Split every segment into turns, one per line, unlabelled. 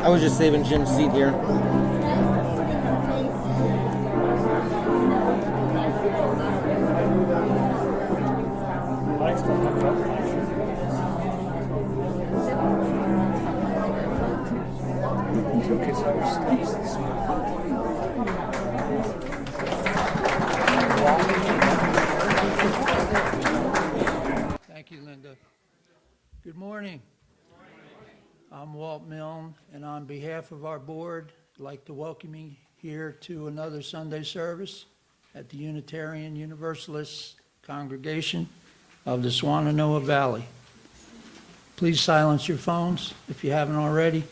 I was just saving Jim's seat here.
Thank you, Linda. Good morning. I'm Walt Milne, and on behalf of our board, I'd like to welcome you here to another Sunday service at the Unitarian Universalist Congregation of the Shenandoah Valley. Please silence your phones if you haven't already.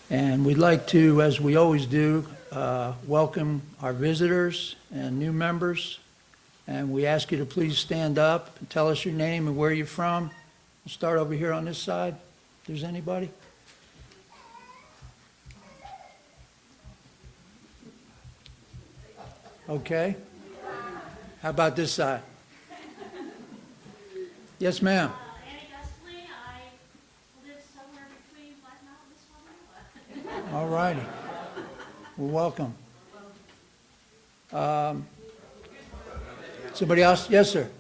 And we'd like to, as we always do, welcome our visitors and new members. And we ask you to please stand up and tell us your name and where you're from. We'll start over here on this side, if there's anybody. Okay. How about this side? Yes, ma'am.
I live somewhere between Black Mountain and Swanee.
All righty. Well, welcome. Somebody else? Yes, sir.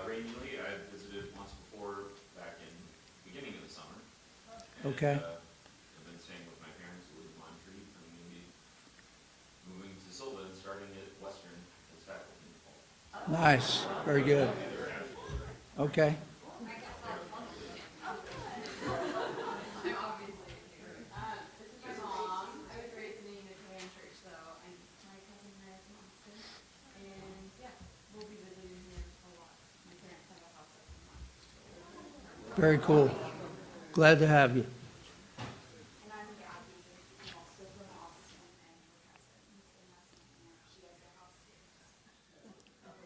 Ray Neely, I visited once before back in the beginning of the summer.
Okay.
I've been staying with my parents who live in Montreat. I'm going to be moving to Sylvan, starting at Western as faculty in the fall.
Nice. Very good. Okay. Very cool. Glad to have you.
And I'm Gabby, I'm also from Austin, and her cousin is in Austin, and she has a house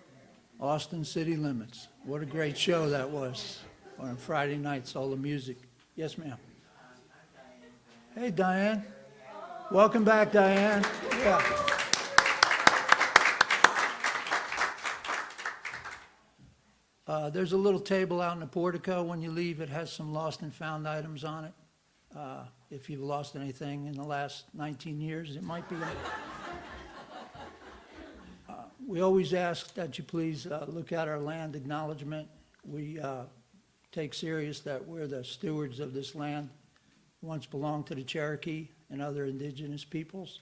here.
Austin City Limits. What a great show that was on Friday nights, all the music. Yes, ma'am. Hey, Diane. Welcome back, Diane. Yeah. There's a little table out in the portico. When you leave, it has some lost and found items on it. If you've lost anything in the last 19 years, it might be. We always ask that you please look at our land acknowledgement. We take serious that we're the stewards of this land. Once belonged to the Cherokee and other indigenous peoples.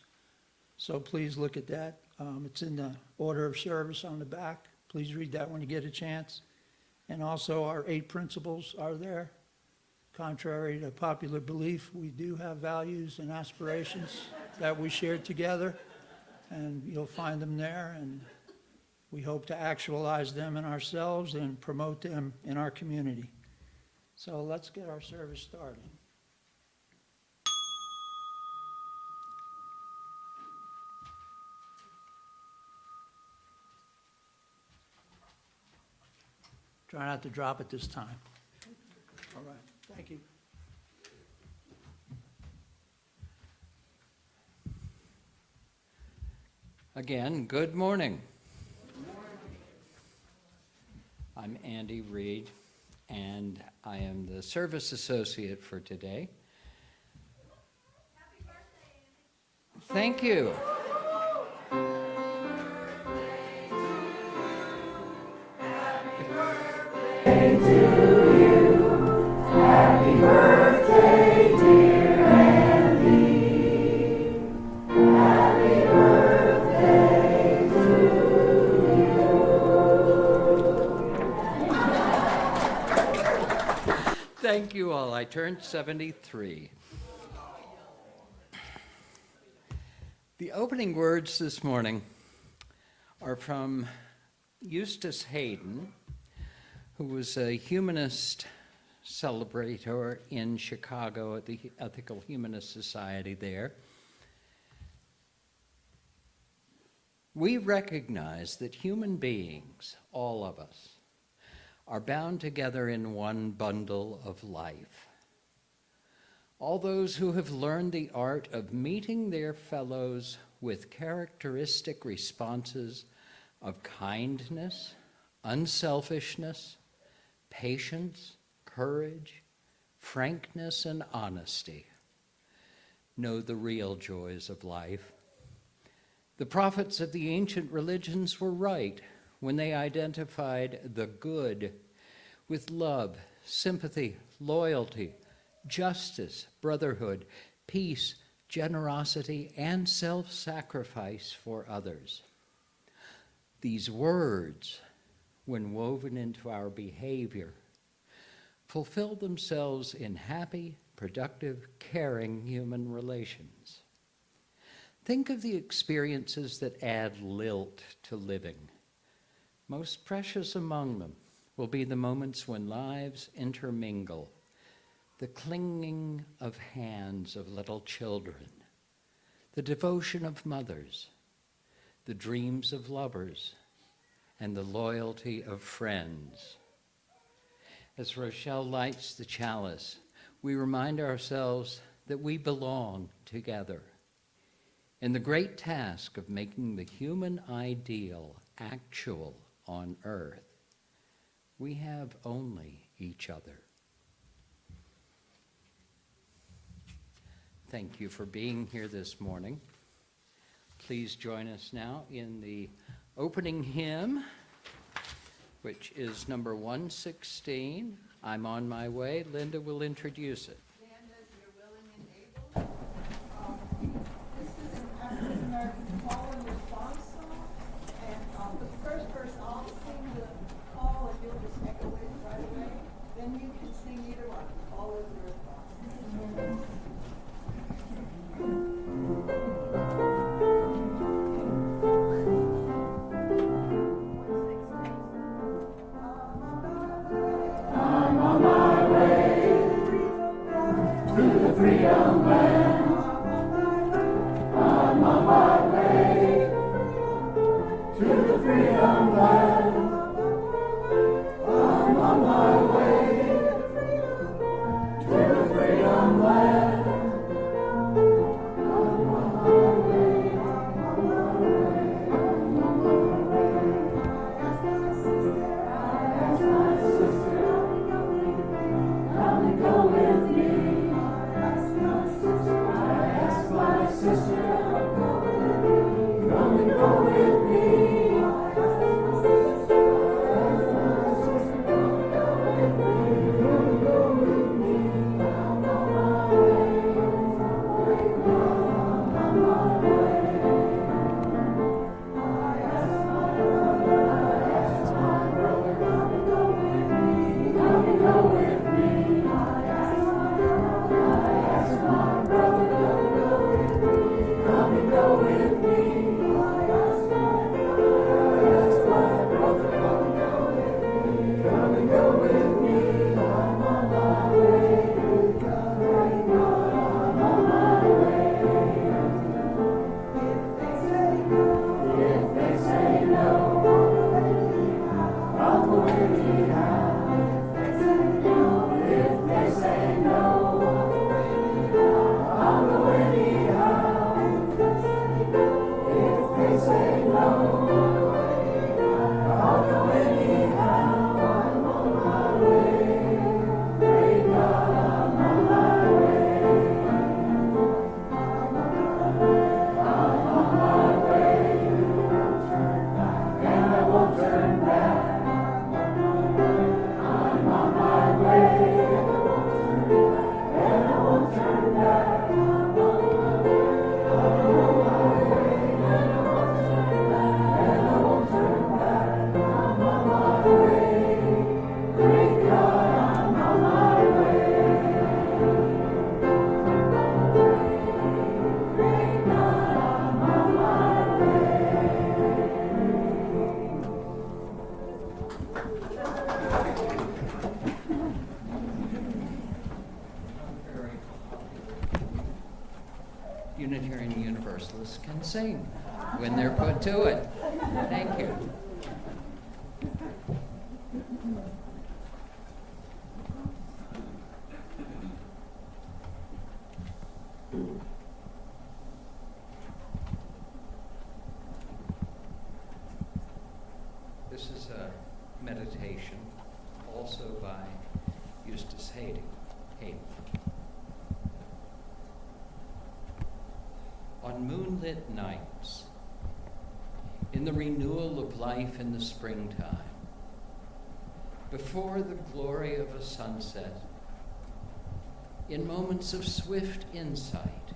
So please look at that. It's in the order of service on the back. Please read that when you get a chance. And also our 8 principles are there. Contrary to popular belief, we do have values and aspirations that we share together, and you'll find them there, and we hope to actualize them in ourselves and promote them in our community. So let's get our service started. Try not to drop it this time. All right, thank you.
Again, good morning. I'm Andy Reed, and I am the service associate for today.
Happy birthday, Andy.
Thank you. Thank you all. I turned 73. The opening words this morning are from Eustace Hayden, who was a humanist celebrator in Chicago at the Ethical Humanist Society there. We recognize that human beings, all of us, are bound together in one bundle of life. All those who have learned the art of meeting their fellows with characteristic responses of kindness, unselfishness, patience, courage, frankness and honesty, know the real joys of life. The prophets of the ancient religions were right when they identified the good with love, sympathy, loyalty, justice, brotherhood, peace, generosity, and self-sacrifice for others. These words, when woven into our behavior, fulfill themselves in happy, productive, caring human relations. Think of the experiences that add lilt to living. Most precious among them will be the moments when lives intermingle, the clinging of hands of little children, the devotion of mothers, the dreams of lovers, and the loyalty of friends. As Rochelle lights the chalice, we remind ourselves that we belong together in the great task of making the human ideal actual on earth. We have only each other. Thank you for being here this morning. Please join us now in the opening hymn, which is number 116, I'm on my way. Linda will introduce it.
Stand as you're willing and able. This is an African American call and response song. And the first verse, I'll sing the call and you'll just echo it right away. Then you can sing either one, call or the response.
Freedom land. I'm on my way to the freedom land. I'm on my way to the freedom land. I'm on my way. I'm on my way. I asked my sister, come and go with me. Sister, come and go with me.
Unitarian Universalists can sing when they're put to it. Thank you. This is a meditation, also by Eustace Hady. Keeling. On moonlit nights, in the renewal of life in the springtime, before the glory of a sunset, in moments of swift insight,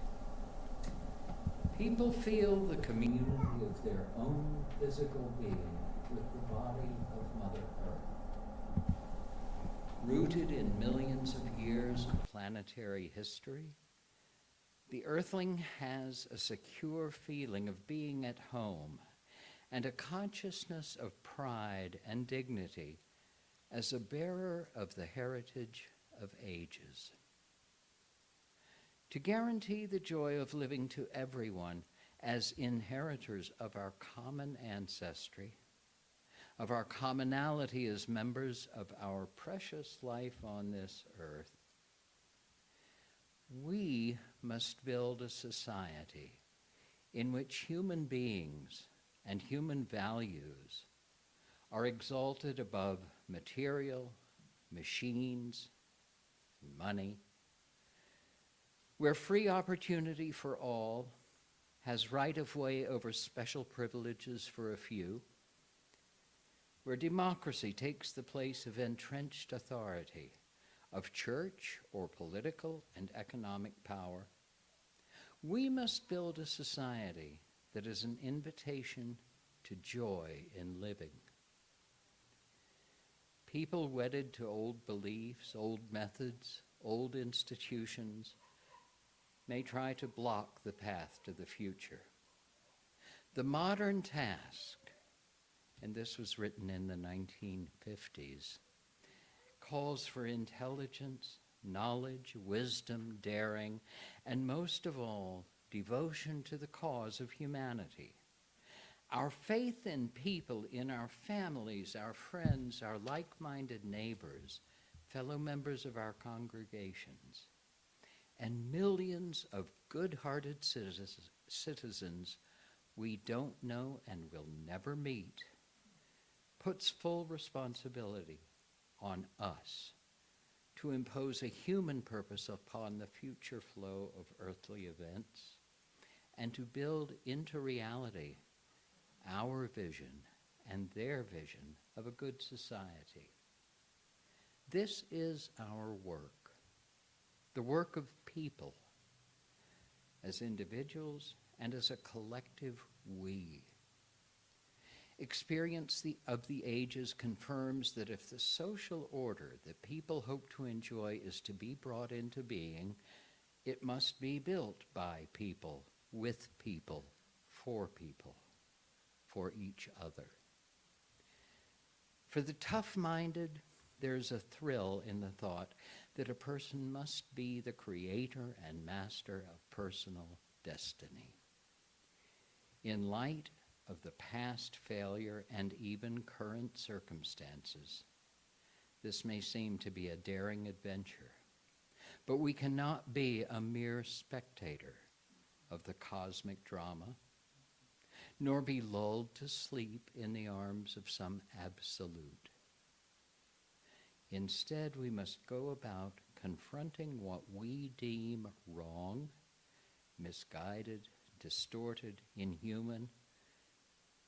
people feel the community of their own physical being with the body of Mother Earth. Rooted in millions of years of planetary history, the Earthling has a secure feeling of being at home and a consciousness of pride and dignity as a bearer of the heritage of ages. To guarantee the joy of living to everyone as inheritors of our common ancestry, of our commonality as members of our precious life on this earth, we must build a society in which human beings and human values are exalted above material, machines, and money, where free opportunity for all has right-of-way over special privileges for a few, where democracy takes the place of entrenched authority, of church or political and economic power. We must build a society that is an invitation to joy in living. People wedded to old beliefs, old methods, old institutions may try to block the path to the future. The modern task, and this was written in the 1950s, calls for intelligence, knowledge, wisdom, daring, and most of all, devotion to the cause of humanity. Our faith in people, in our families, our friends, our like-minded neighbors, fellow members of our congregations, and millions of good-hearted citizens we don't know and will never meet, puts full responsibility on us to impose a human purpose upon the future flow of earthly events and to build into reality our vision and their vision of a good society. This is our work, the work of people, as individuals and as a collective we. Experience of the ages confirms that if the social order that people hope to enjoy is to be brought into being, it must be built by people, with people, for each other. For the tough-minded, there's a thrill in the thought that a person must be the creator and master of personal destiny. In light of the past failure and even current circumstances, this may seem to be a daring adventure, but we cannot be a mere spectator of the cosmic drama, nor be lulled to sleep in the arms of some absolute. Instead, we must go about confronting what we deem wrong, misguided, distorted, inhuman,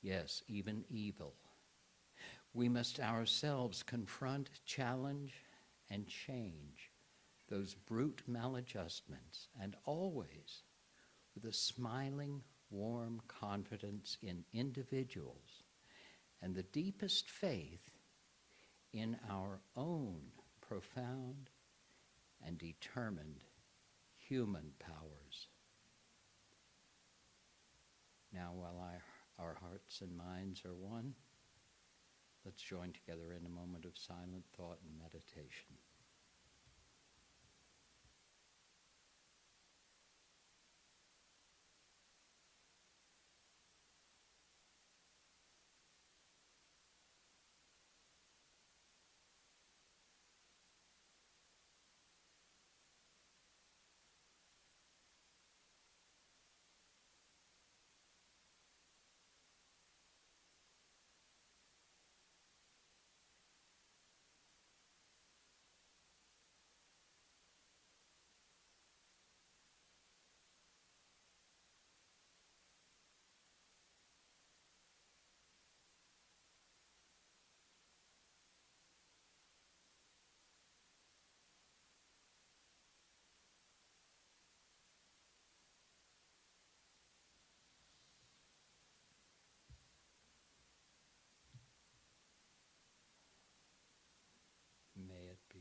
yes, even evil. We must ourselves confront, challenge, and change those brute maladjustments, and always with a smiling, warm confidence in individuals and the deepest faith in our own profound and determined human powers. Now, while our hearts and minds are one, let's join together in a moment of silent thought and meditation.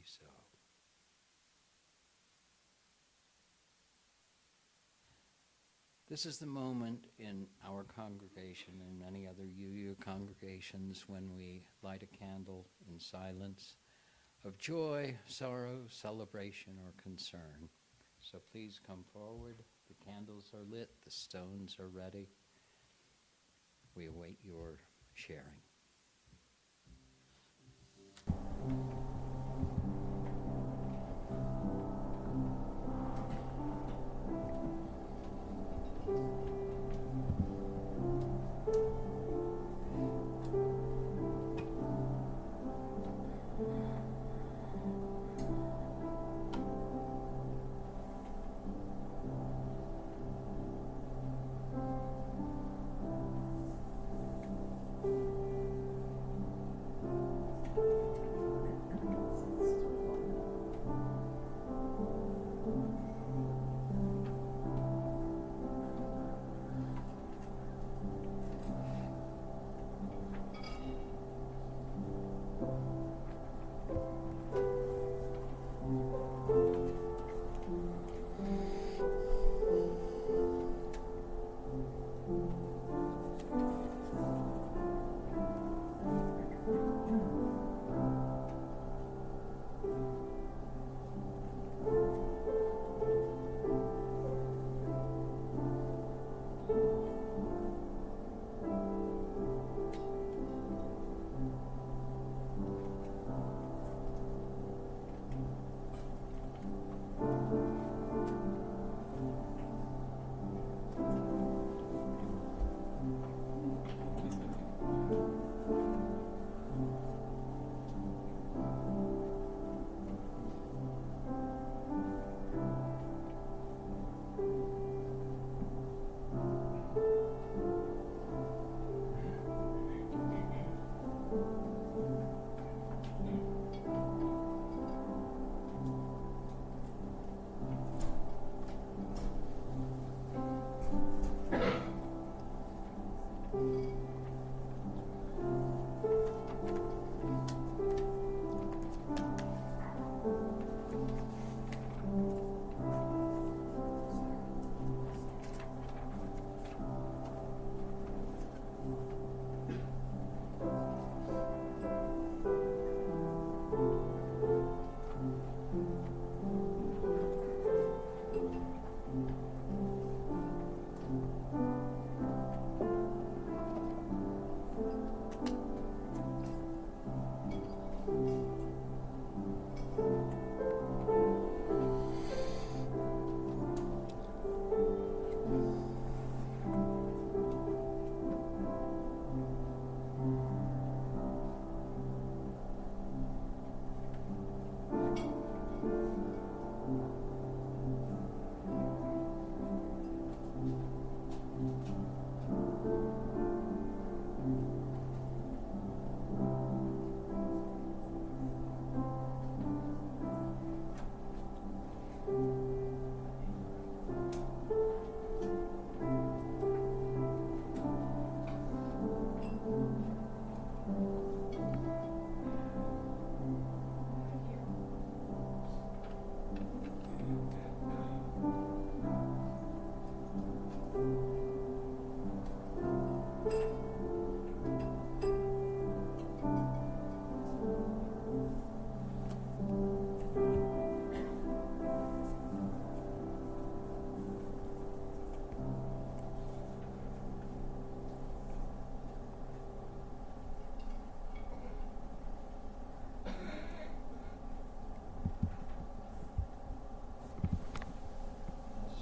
be so. This is the moment in our congregation and many other UU congregations when we light a candle in silence of joy, sorrow, celebration, or concern. So please come forward. The candles are lit, the stones are ready. We await your sharing.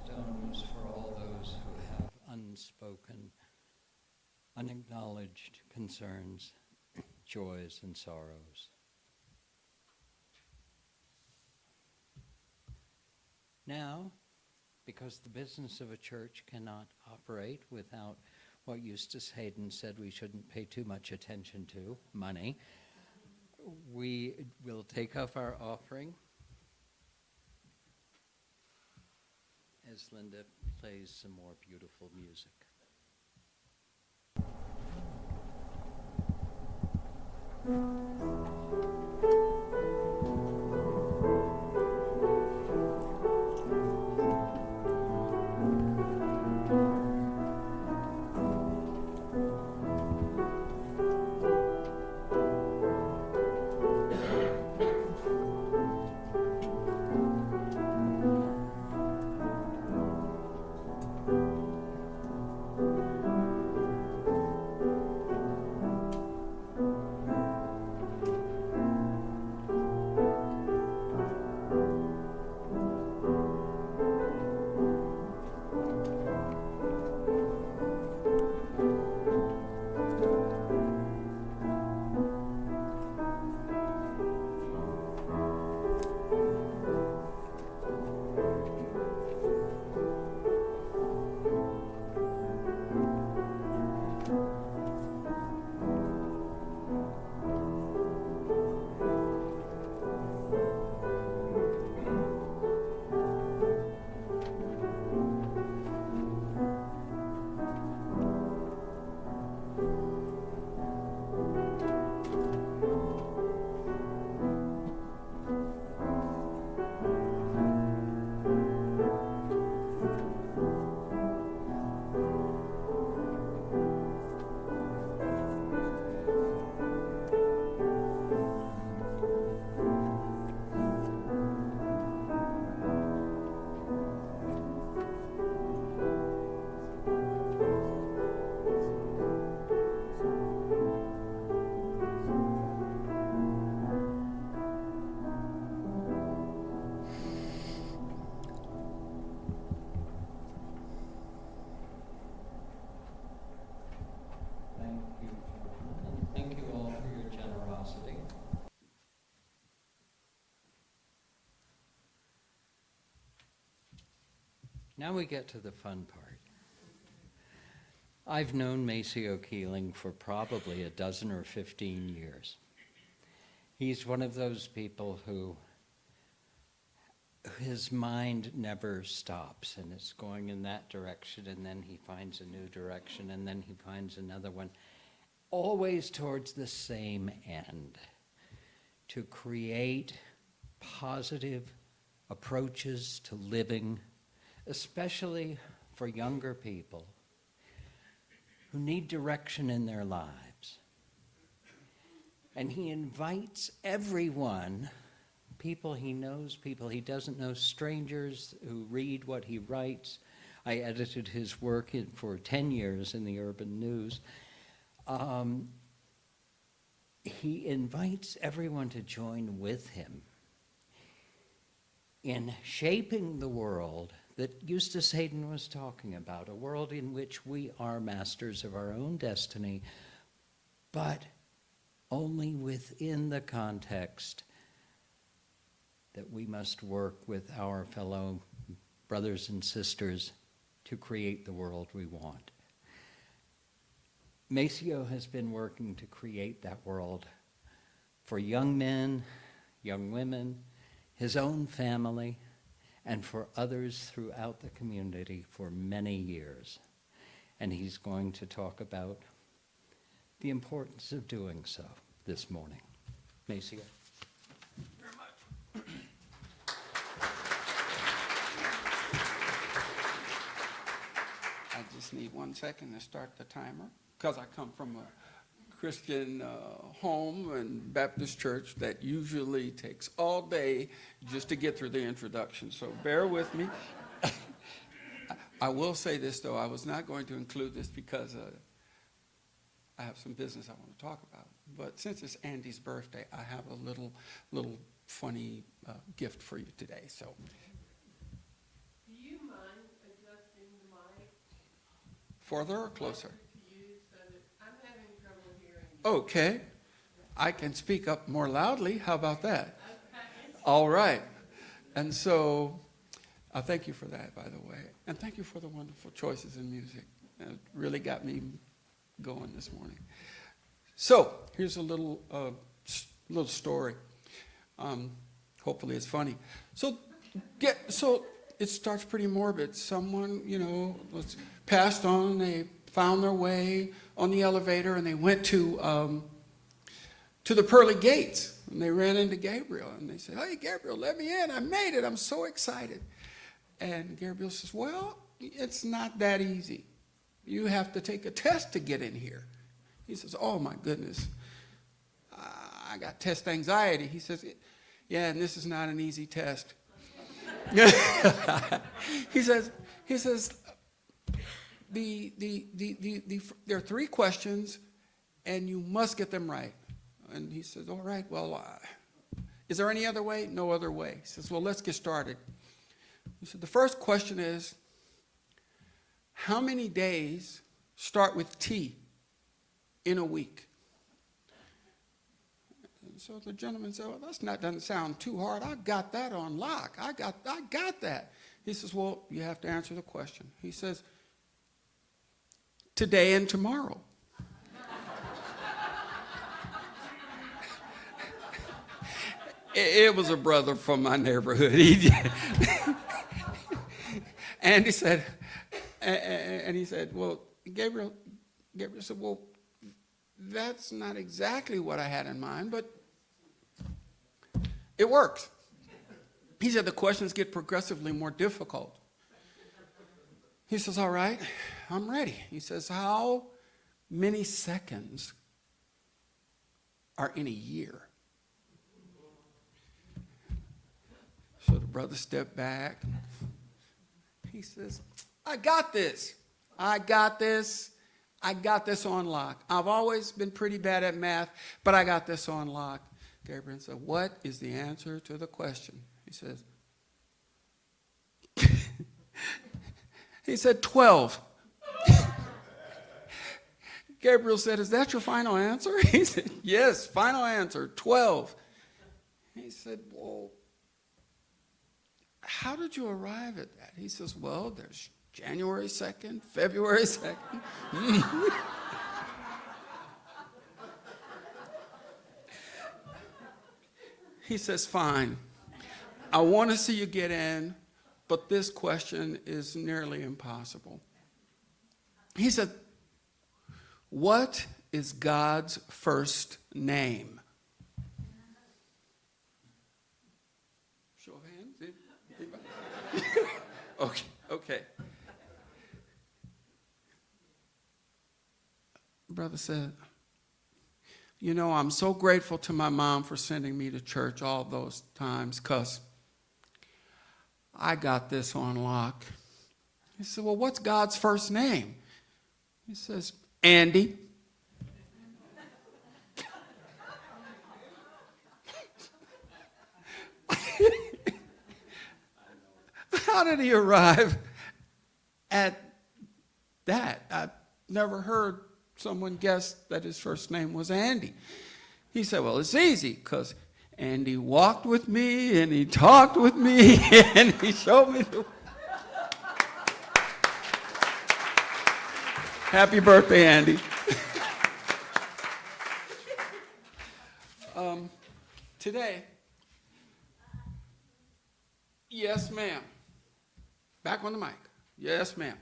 Stones for all those who have unspoken, unacknowledged concerns, joys, and sorrows. Now, because the business of a church cannot operate without what Eustace Hayden said we shouldn't pay too much attention to, money, we will take up our offering as Linda plays some more beautiful music. Now we get to the fun part. I've known Maceo Keeling for probably a dozen or 15 years. He's one of those people who his mind never stops, and it's going in that direction, and then he finds a new direction, and then he finds another one, always towards the same end, to create positive approaches to living, especially for younger people who need direction in their lives. And he invites everyone, people he knows, people he doesn't know, strangers who read what he writes. I edited his work for 10 years in the Urban News. He invites everyone to join with him in shaping the world that Eustace Hayden was talking about, a world in which we are masters of our own destiny, but only within the context that we must work with our fellow brothers and sisters to create the world we want. Maceo has been working to create that world for young men, young women, his own family, and for others throughout the community for many years. And he's going to talk about the importance of doing so this morning. Maceo.
Very much. I just need 1 second to start the timer, because I come from a Christian home and Baptist church that usually takes all day just to get through the introduction, so bear with me. I will say this, though. I was not going to include this because I have some business I want to talk about. But since it's Andy's birthday, I have a little funny gift for you today. So,
do you mind adjusting the mic?
Further or closer?
To you so that I'm having trouble hearing you.
Okay. I can speak up more loudly. How about that? All right. And so, I thank you for that, by the way. And thank you for the wonderful choices in music. It really got me going this morning. So, here's a little story. Hopefully it's funny. So it starts pretty morbid. Someone, was passed on. They found their way on the elevator, and they went to the pearly gates. And they ran into Gabriel, and they said, "Hey, Gabriel, let me in. I made it. I'm so excited." And Gabriel says, "Well, it's not that easy. You have to take a test to get in here." He says, "Oh, my goodness. I got test anxiety." He says, "Yeah, and this is not an easy test." He says, there are 3 questions, and you must get them right. And he says, "All right, well, is there any other way?" "No other way." He says, "Well, let's get started." He said, "The first question is, how many days start with T in a week?" And so the gentleman said, "Well, doesn't sound too hard. I got that on lock. I got that." He says, "Well, you have to answer the question." He says, "Today and tomorrow." It was a brother from my neighborhood. And he said, "Well, Gabriel said, well, that's not exactly what I had in mind, but it works." He said, "The questions get progressively more difficult." He says, "All right, I'm ready." He says, "How many seconds are in a year?" So the brother stepped back. He says, I got this on lock. I've always been pretty bad at math, but I got this on lock." Gabriel said, "What is the answer to the question?" He says, he said, 12. Gabriel said, "Is that your final answer?" He said, "Yes, final answer, 12. He said, "Well, how did you arrive at that? He says, well, there's January 2nd, February 2nd. He says, fine. I want to see you get in, but this question is nearly impossible. He said, what is God's first name? Show of hands. Anybody? Okay. Brother said, you know, I'm so grateful to my mom for sending me to church all those times, because I got this on lock. He said, well, what's God's first name? He says, Andy. How did he arrive at that? I've never heard someone guess that his first name was Andy. He said, well, it's easy, because Andy walked with me, and he talked with me, and he showed me the... Happy birthday, Andy. Today, yes, ma'am. Back on the mic. Yes, ma'am.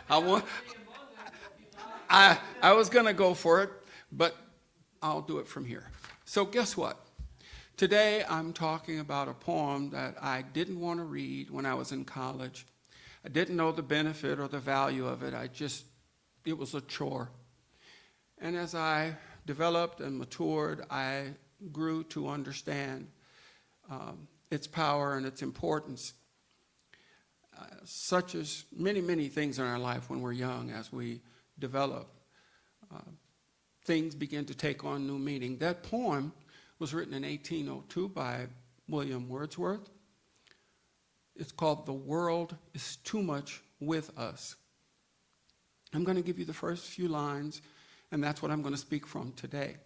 I was going to go for it, but I'll do it from here. So guess what? Today I'm talking about a poem that I didn't want to read when I was in college. I didn't know the benefit or the value of it. It was a chore. And as I developed and matured, I grew to understand its power and its importance. Such as many, many things in our life when we're young, as we develop, things begin to take on new meaning. That poem was written in 1802 by William Wordsworth. It's called The World is Too Much With Us. I'm going to give you the first few lines, and that's what I'm going to speak from today.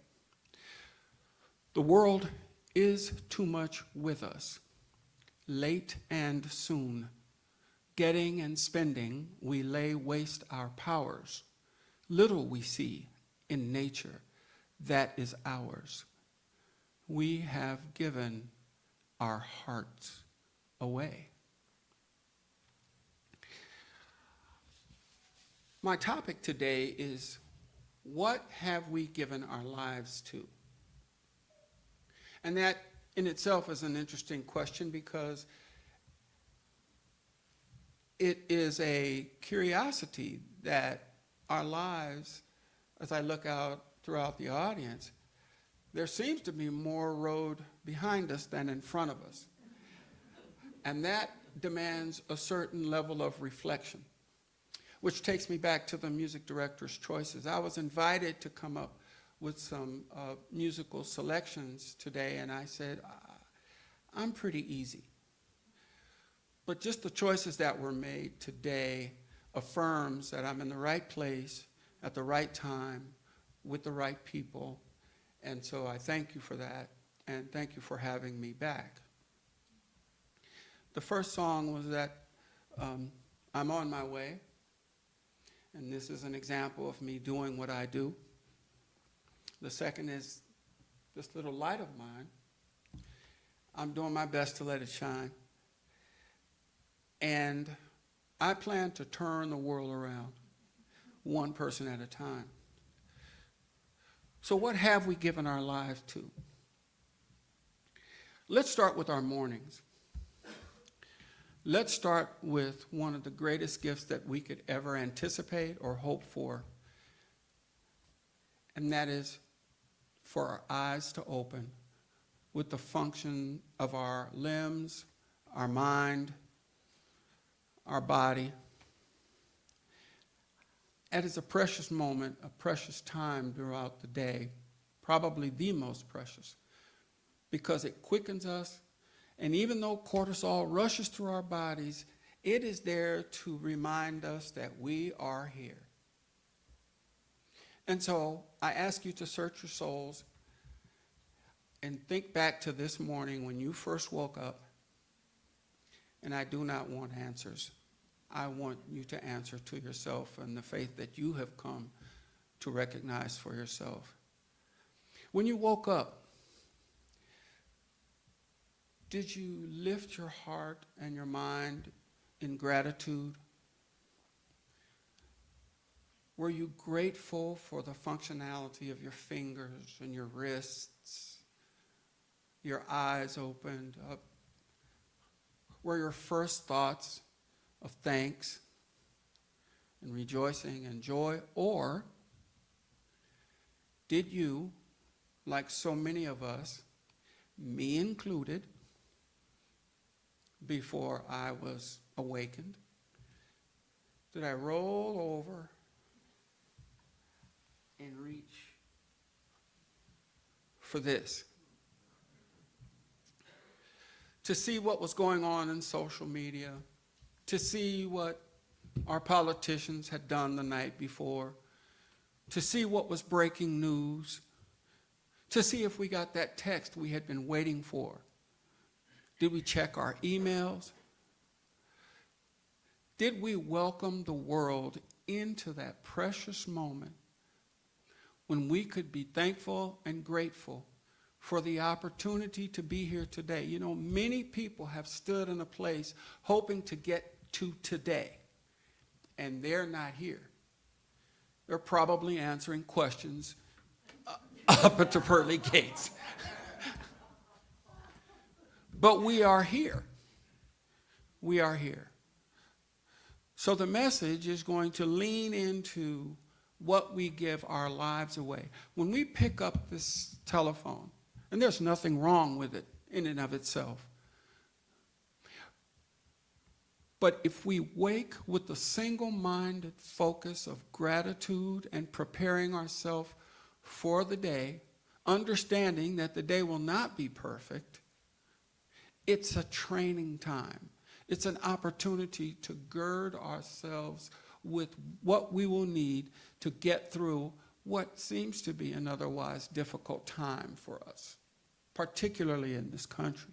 The world is too much with us, late and soon. Getting and spending, we lay waste our powers. Little we see in nature that is ours. We have given our hearts away. My topic today is, what have we given our lives to? And that in itself is an interesting question, because it is a curiosity that our lives, as I look out throughout the audience, there seems to be more road behind us than in front of us. And that demands a certain level of reflection, which takes me back to the music director's choices. I was invited to come up with some musical selections today, and I said, I'm pretty easy. But just the choices that were made today affirms that I'm in the right place at the right time with the right people. And so I thank you for that, and thank you for having me back. The first song was that I'm on my way, and this is an example of me doing what I do. The second is this little light of mine. I'm doing my best to let it shine. And I plan to turn the world around, one person at a time. So what have we given our lives to? Let's start with our mornings. Let's start with one of the greatest gifts that we could ever anticipate or hope for, and that is for our eyes to open with the function of our limbs, our mind, our body. It is a precious moment, a precious time throughout the day, probably the most precious, because it quickens us. And even though cortisol rushes through our bodies, it is there to remind us that we are here. And so I ask you to search your souls and think back to this morning when you first woke up, and I do not want answers. I want you to answer to yourself and the faith that you have come to recognize for yourself. When you woke up, did you lift your heart and your mind in gratitude? Were you grateful for the functionality of your fingers and your wrists? Your eyes opened up? Were your first thoughts of thanks and rejoicing and joy? Or did you, like so many of us, me included, before I was awakened, did I roll over and reach for this? To see what was going on in social media, to see what our politicians had done the night before, to see what was breaking news, to see if we got that text we had been waiting for. Did we check our emails? Did we welcome the world into that precious moment when we could be thankful and grateful for the opportunity to be here today? You know, many people have stood in a place hoping to get to today, and they're not here. They're probably answering questions up at the pearly gates. But we are here. We are here. So the message is going to lean into what we give our lives away. When we pick up this telephone, and there's nothing wrong with it in and of itself, but if we wake with the single-minded focus of gratitude and preparing ourselves for the day, understanding that the day will not be perfect, it's a training time. It's an opportunity to gird ourselves with what we will need to get through what seems to be an otherwise difficult time for us, particularly in this country.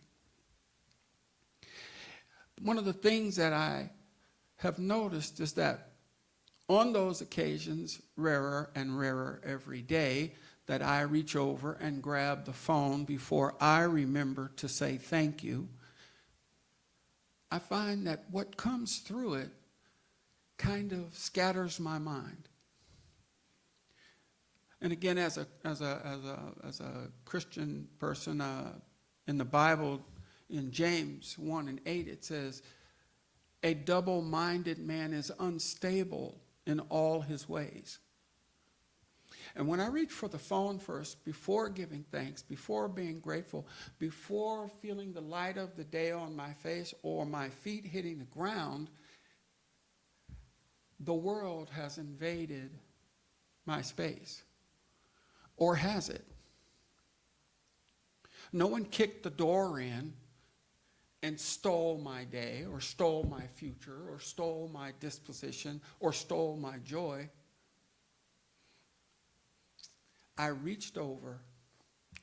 One of the things that I have noticed is that on those occasions, rarer and rarer every day, that I reach over and grab the phone before I remember to say thank you, I find that what comes through it kind of scatters my mind. And again, as a Christian person, in the Bible, in James 1:8, it says, a double-minded man is unstable in all his ways. And when I reach for the phone first, before giving thanks, before being grateful, before feeling the light of the day on my face or my feet hitting the ground, the world has invaded my space. Or has it? No one kicked the door in and stole my day, or stole my future, or stole my disposition, or stole my joy. I reached over,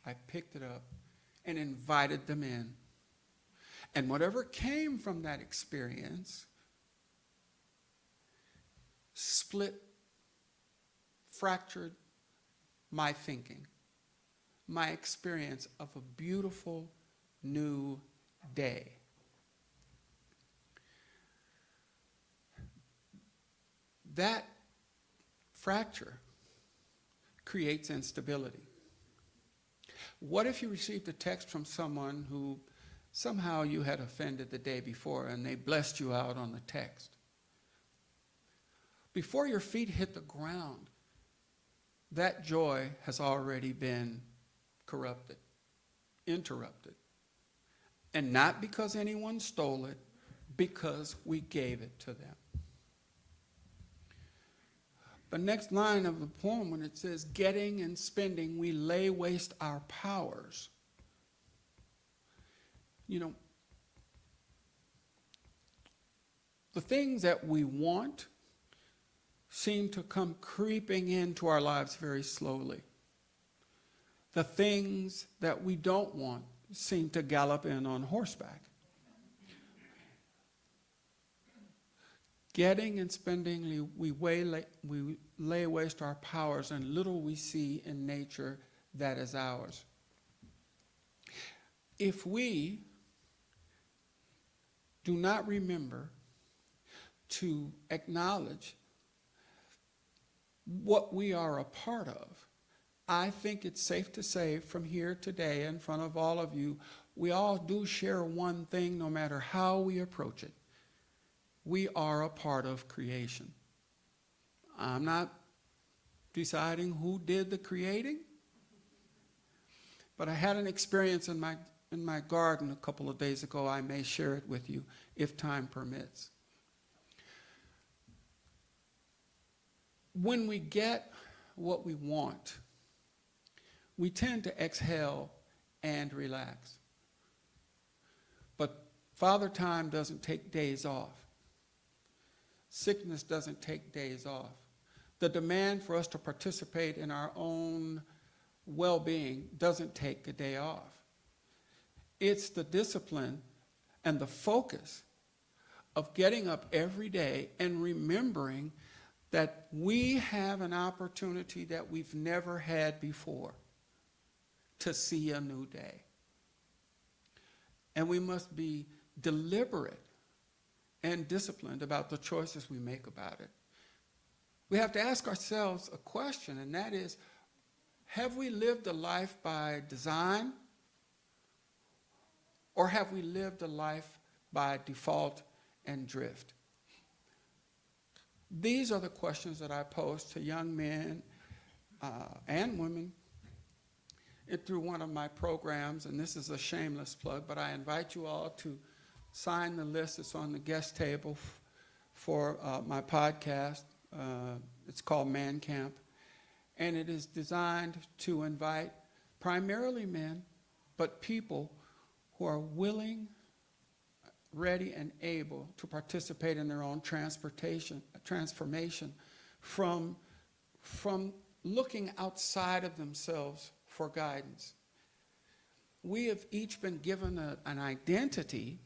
I picked it up, and invited them in. And whatever came from that experience split, fractured my thinking, my experience of a beautiful new day. That fracture creates instability. What if you received a text from someone who somehow you had offended the day before and they blessed you out on the text? Before your feet hit the ground, that joy has already been corrupted, interrupted. And not because anyone stole it, because we gave it to them. The next line of the poem, when it says, getting and spending, we lay waste our powers. You know, the things that we want seem to come creeping into our lives very slowly. the things that we don't want seem to gallop in on horseback. Getting and spending, we lay waste our powers, and little we see in nature that is ours. If we do not remember to acknowledge what we are a part of, I think it's safe to say from here today in front of all of you, we all do share one thing no matter how we approach it. We are a part of creation. I'm not deciding who did the creating, but I had an experience in my garden a couple of days ago. I may share it with you if time permits. When we get what we want, we tend to exhale and relax. But Father Time doesn't take days off. Sickness doesn't take days off. The demand for us to participate in our own well-being doesn't take a day off. It's the discipline and the focus of getting up every day and remembering that we have an opportunity that we've never had before to see a new day. And we must be deliberate and disciplined about the choices we make about it. We have to ask ourselves a question, and that is, have we lived a life by design, or have we lived a life by default and drift? These are the questions that I pose to young men and women through one of my programs, and this is a shameless plug, but I invite you all to sign the list that's on the guest table for my podcast. It's called Man Camp, and it is designed to invite primarily men, but people who are willing, ready, and able to participate in their own transformation from looking outside of themselves for guidance. We have each been given an identity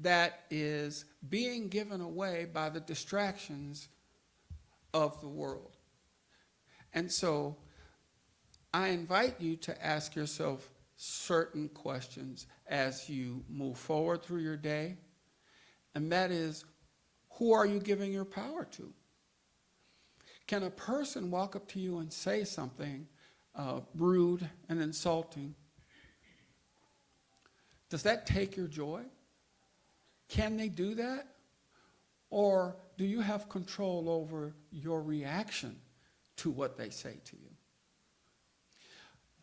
that is being given away by the distractions of the world. And so I invite you to ask yourself certain questions as you move forward through your day, and that is, who are you giving your power to? Can a person walk up to you and say something rude and insulting? Does that take your joy? Can they do that? Or do you have control over your reaction to what they say to you?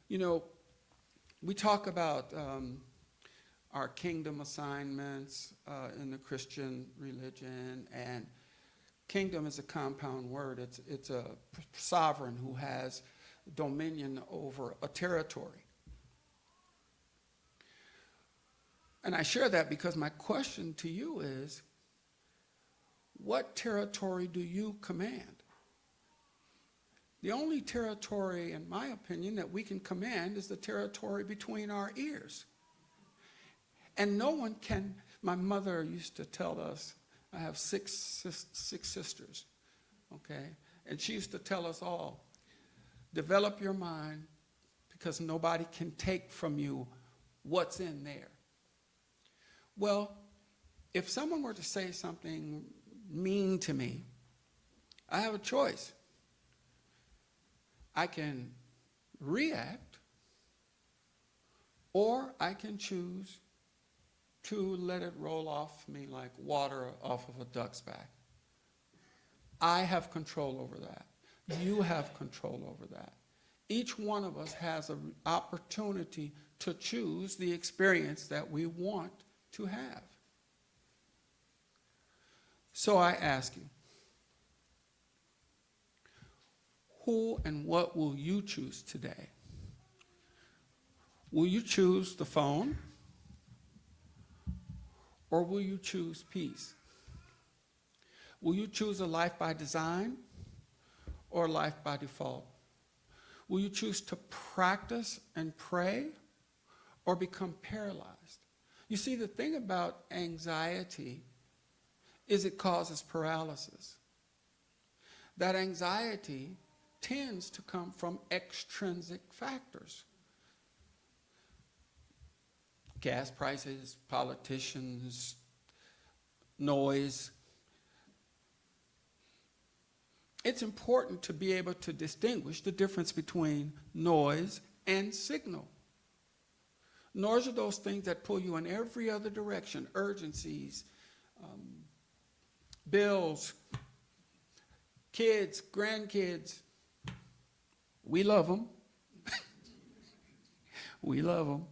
You know, we talk about our kingdom assignments in the Christian religion, and kingdom is a compound word. It's a sovereign who has dominion over a territory. And I share that because my question to you is, what territory do you command? The only territory, in my opinion, that we can command is the territory between our ears. And no one can. My mother used to tell us, I have six sisters, okay? And she used to tell us all, develop your mind because nobody can take from you what's in there. Well, if someone were to say something mean to me, I have a choice. I can react, or I can choose to let it roll off me like water off of a duck's back. I have control over that. You have control over that. Each one of us has an opportunity to choose the experience that we want to have. So I ask you, who and what will you choose today? Will you choose the phone? Or will you choose peace? Will you choose a life by design or a life by default? Will you choose to practice and pray or become paralyzed? You see, the thing about anxiety is it causes paralysis. That anxiety tends to come from extrinsic factors. Gas prices, politicians, noise. It's important to be able to distinguish the difference between noise and signal. Noise are those things that pull you in every other direction, urgencies, bills, kids, grandkids. We love them. We love them.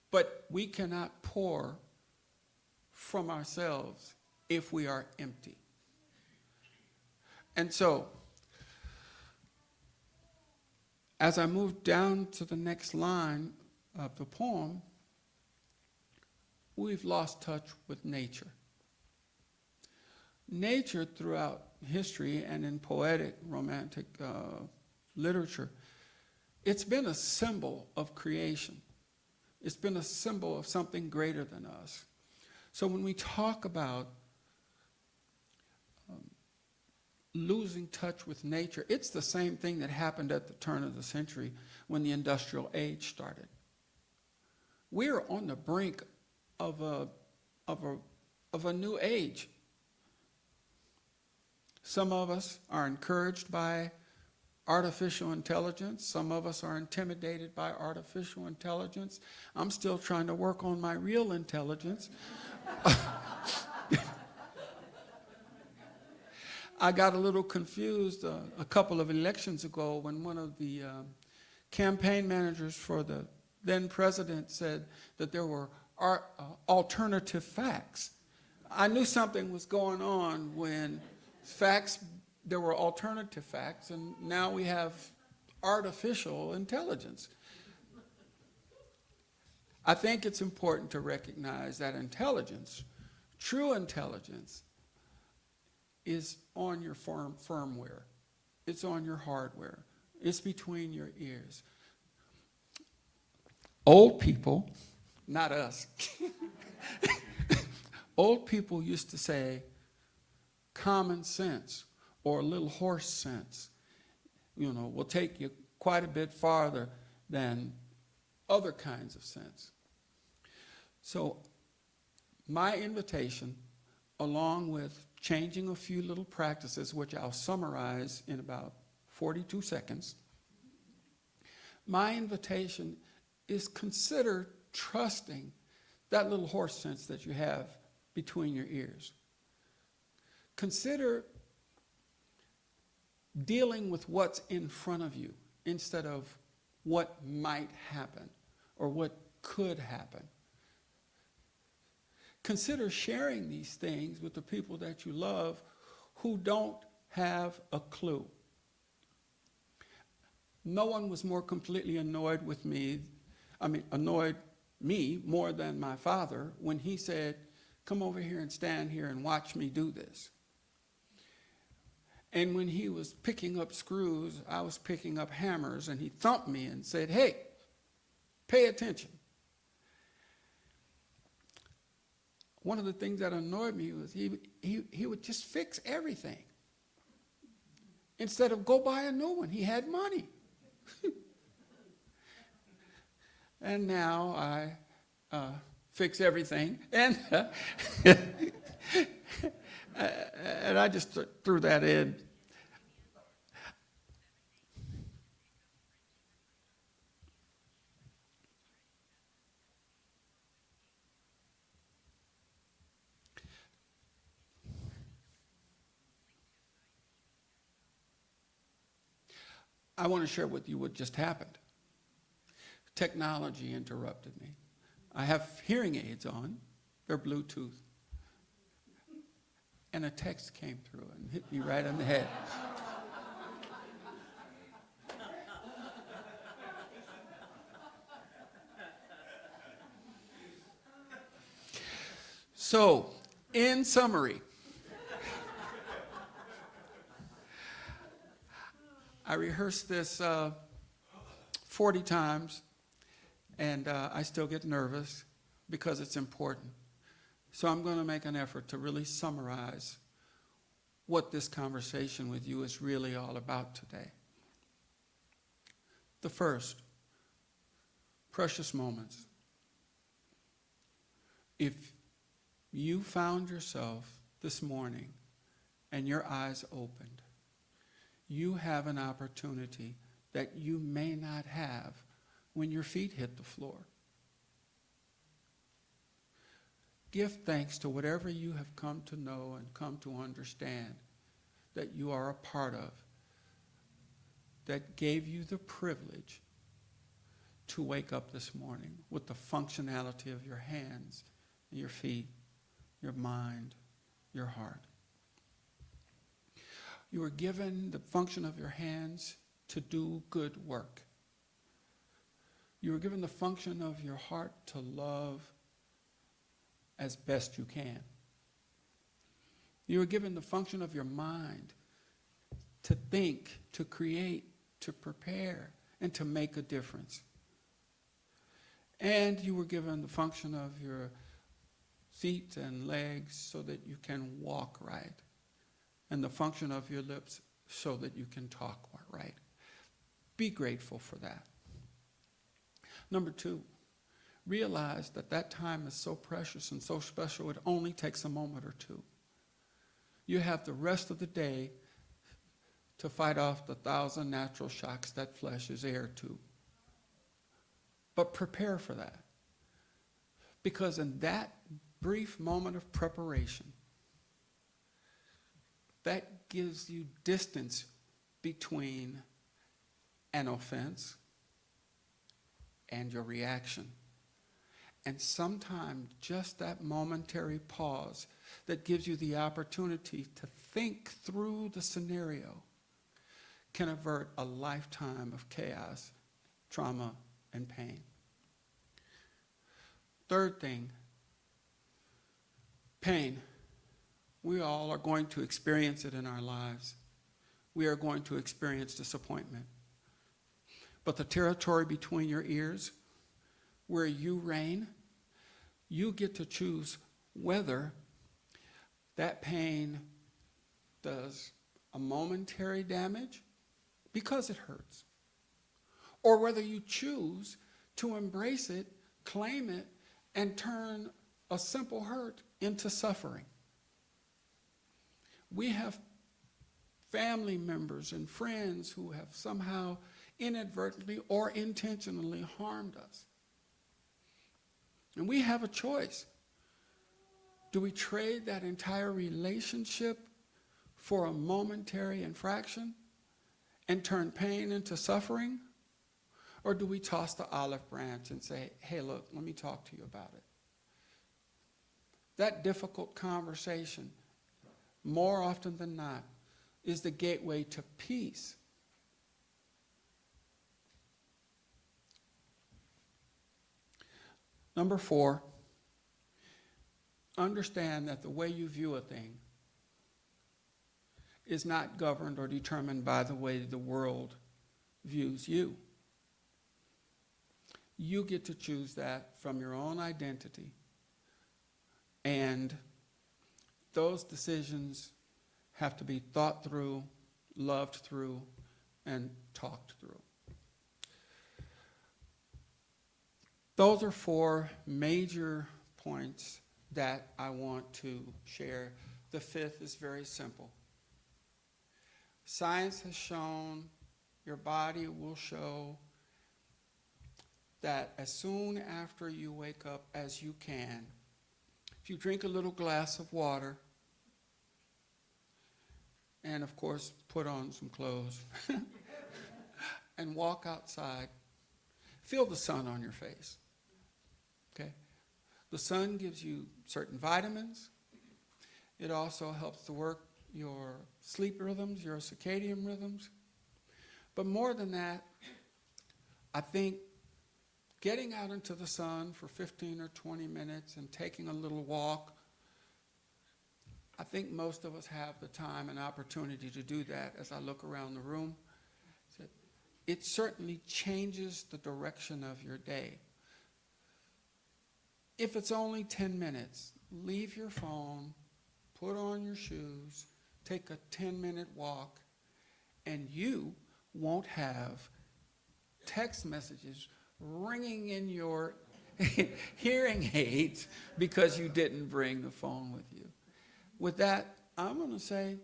But we cannot pour from ourselves if we are empty. And so, as I move down to the next line of the poem, we've lost touch with nature. Nature throughout history and in poetic, romantic literature, it's been a symbol of creation. It's been a symbol of something greater than us. So when we talk about losing touch with nature, it's the same thing that happened at the turn of the century when the industrial age started. We're on the brink of a new age. Some of us are encouraged by artificial intelligence. Some of us are intimidated by artificial intelligence. I'm still trying to work on my real intelligence. I got a little confused a couple of elections ago when one of the campaign managers for the then president said that there were alternative facts. I knew something was going on when there were alternative facts, and now we have artificial intelligence. I think it's important to recognize that intelligence, true intelligence, is on your firmware. It's on your hardware. It's between your ears. Old people, not us, old people used to say common sense or a little horse sense, will take you quite a bit farther than other kinds of sense. So my invitation, along with changing a few little practices, which I'll summarize in about 42 seconds, my invitation is consider trusting that little horse sense that you have between your ears. Consider dealing with what's in front of you instead of what might happen or what could happen. Consider sharing these things with the people that you love who don't have a clue. No one was more completely annoyed me more than my father when he said, "Come over here and stand here and watch me do this." And when he was picking up screws, I was picking up hammers, and he thumped me and said, "Hey, pay attention." One of the things that annoyed me was he would just fix everything. Instead of go buy a new one, he had money. And now I fix everything. And and I just threw that in. I want to share with you what just happened. Technology interrupted me. I have hearing aids on. They're Bluetooth. And a text came through and hit me right on the head. So, in summary, rehearsed this 40 times, and I still get nervous because it's important. So I'm going to make an effort to really summarize what this conversation with you is really all about today. The first, precious moments. If you found yourself this morning and your eyes opened, you have an opportunity that you may not have when your feet hit the floor. Give thanks to whatever you have come to know and come to understand that you are a part of, that gave you the privilege to wake up this morning with the functionality of your hands, your feet, your mind, your heart. You were given the function of your hands to do good work. You were given the function of your heart to love as best you can. You were given the function of your mind to think, to create, to prepare, and to make a difference. And you were given the function of your feet and legs so that you can walk right, and the function of your lips so that you can talk right. Be grateful for that. Number two, realize that that time is so precious and so special, it only takes a moment or two. You have the rest of the day to fight off the 1,000 natural shocks that flesh is heir to. But prepare for that. Because in that brief moment of preparation, that gives you distance between an offense and your reaction. And sometimes just that momentary pause that gives you the opportunity to think through the scenario can avert a lifetime of chaos, trauma, and pain. Third thing, pain. We all are going to experience it in our lives. We are going to experience disappointment. But the territory between your ears, where you reign, you get to choose whether that pain does a momentary damage because it hurts, or whether you choose to embrace it, claim it, and turn a simple hurt into suffering. We have family members and friends who have somehow inadvertently or intentionally harmed us. And we have a choice. Do we trade that entire relationship for a momentary infraction and turn pain into suffering? Or do we toss the olive branch and say, hey, look, let me talk to you about it? That difficult conversation, more often than not, is the gateway to peace. Number 4, understand that the way you view a thing is not governed or determined by the way the world views you. You get to choose that from your own identity. And those decisions have to be thought through, loved through, and talked through. Those are 4 major points that I want to share. The 5th is very simple. Science has shown, your body will show, that as soon after you wake up as you can, if you drink a little glass of water, and of course put on some clothes, and walk outside, feel the sun on your face. Okay? The sun gives you certain vitamins. It also helps to work your sleep rhythms, your circadian rhythms. But more than that, I think getting out into the sun for 15 or 20 minutes and taking a little walk, I think most of us have the time and opportunity to do that as I look around the room. it certainly changes the direction of your day. If it's only 10 minutes, leave your phone, put on your shoes, take a 10-minute walk, and you won't have text messages ringing in your hearing aids because you didn't bring the phone with you. With that, I'm going to say,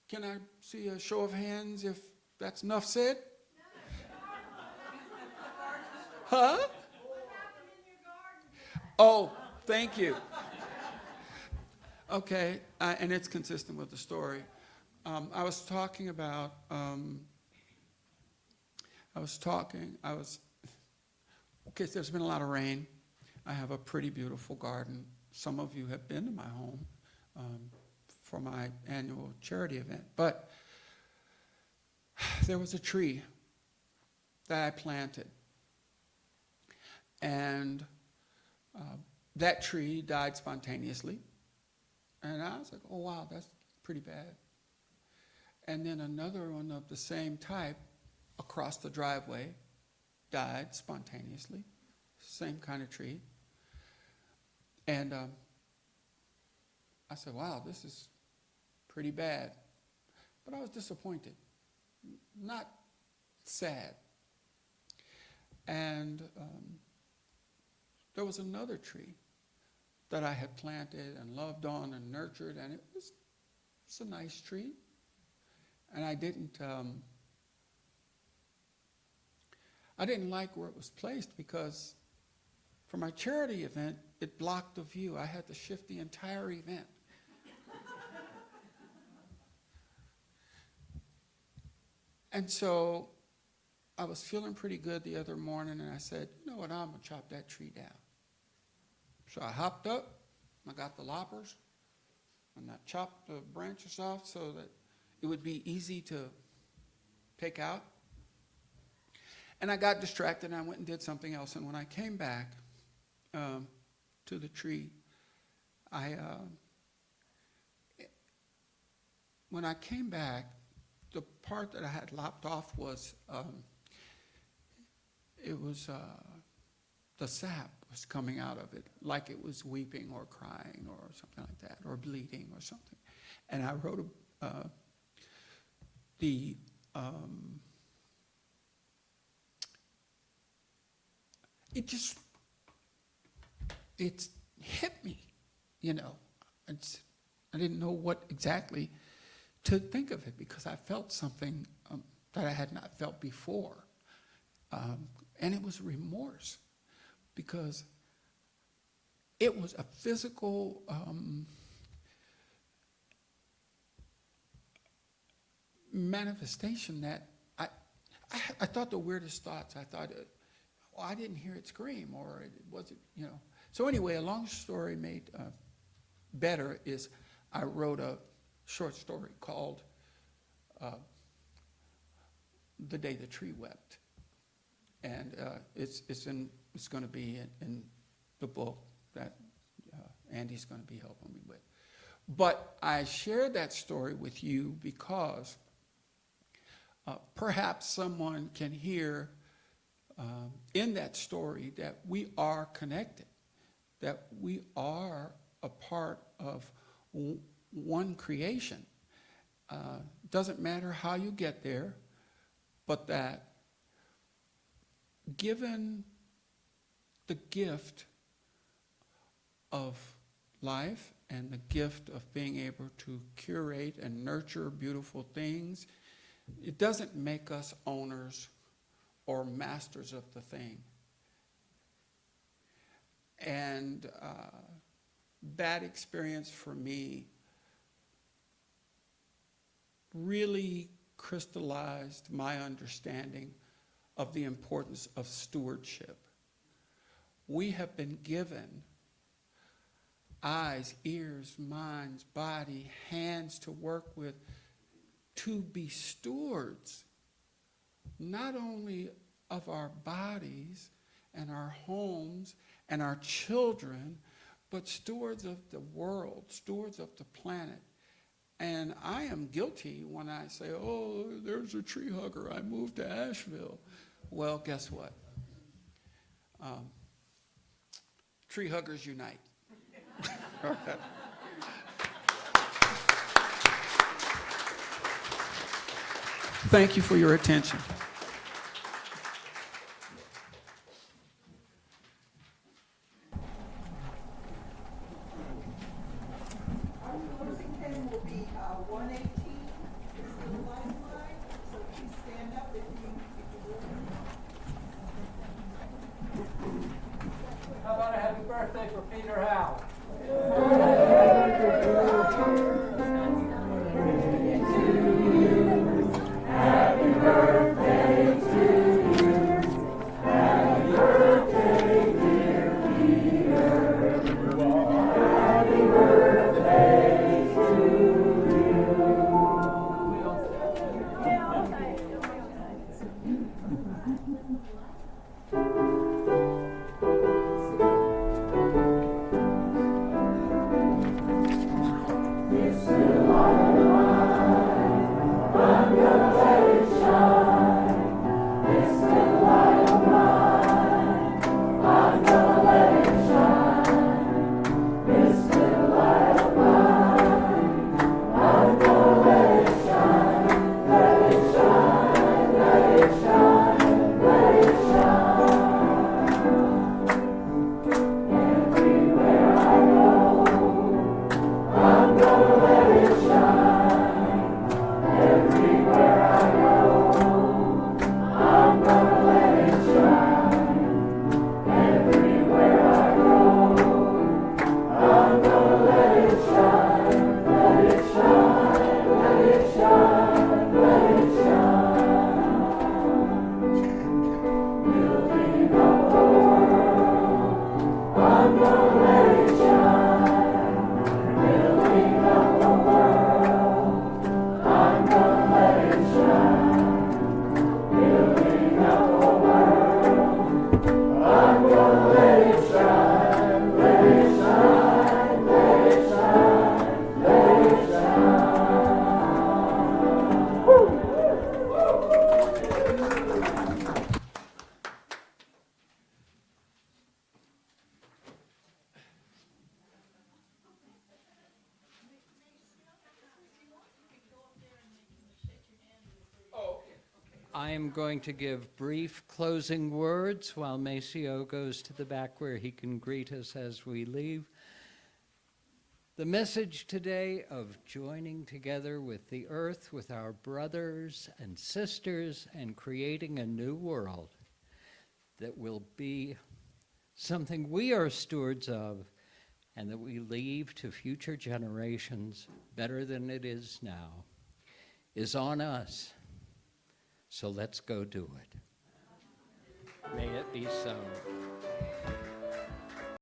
can I see a show of hands if that's enough said? Huh? Oh, thank you. Okay, and it's consistent with the story. I was talking about, okay, so there's been a lot of rain. I have a pretty beautiful garden. Some of you have been to my home for my annual charity event. But there was a tree that I planted. And that tree died spontaneously. And I was like, oh, wow, that's pretty bad. And then another one of the same type across the driveway died spontaneously. Same kind of tree. And I said, wow, this is pretty bad. But I was disappointed, not sad. And there was another tree that I had planted and loved on and nurtured, and it's a nice tree. And I didn't like where it was placed because for my charity event, it blocked the view. I had to shift the entire event. And so I was feeling pretty good the other morning, and I said, you know what, I'm going to chop that tree down. So I hopped up, I got the loppers, and I chopped the branches off so that it would be easy to take out. And I got distracted, and I went and did something else. And when I came back to the tree, when I came back, the part that I had lopped off was, the sap was coming out of it, like it was weeping or crying or something like that, or bleeding or something. And I wrote it hit me, you know. I didn't know what exactly to think of it because I felt something that I had not felt before. And it was remorse because it was a physical manifestation that I thought the weirdest thoughts. I thought, I didn't hear it scream, or it wasn't, you know. So anyway, a long story made better is I wrote a short story called The Day the Tree Wept. And it's going to be in the book that Andy's going to be helping me with. But I shared that story with you because perhaps someone can hear in that story that we are connected, that we are a part of one creation. Doesn't matter how you get there, but that given the gift of life and the gift of being able to curate and nurture beautiful things, it doesn't make us owners or masters of the thing. And that experience for me really crystallized my understanding of the importance of stewardship. We have been given eyes, ears, minds, body, hands to work with, to be stewards, not only of our bodies and our homes and our children, but stewards of the world, stewards of the planet. And I am guilty when I say, oh, there's a tree hugger. I moved to Asheville. Well, guess what? Tree huggers unite. Thank you for your attention.
Our closing hymn will be 118, It's the Lifeline. So please stand up if you will.
How about a happy birthday for Peter Howe?
I am going to give brief closing words while Maceo goes to the back where he can greet us as we leave. The message today of joining together with the earth, with our brothers and sisters, and creating a new world that will be something we are stewards of and that we leave to future generations better than it is now, is on us. So let's go do it. May it be so.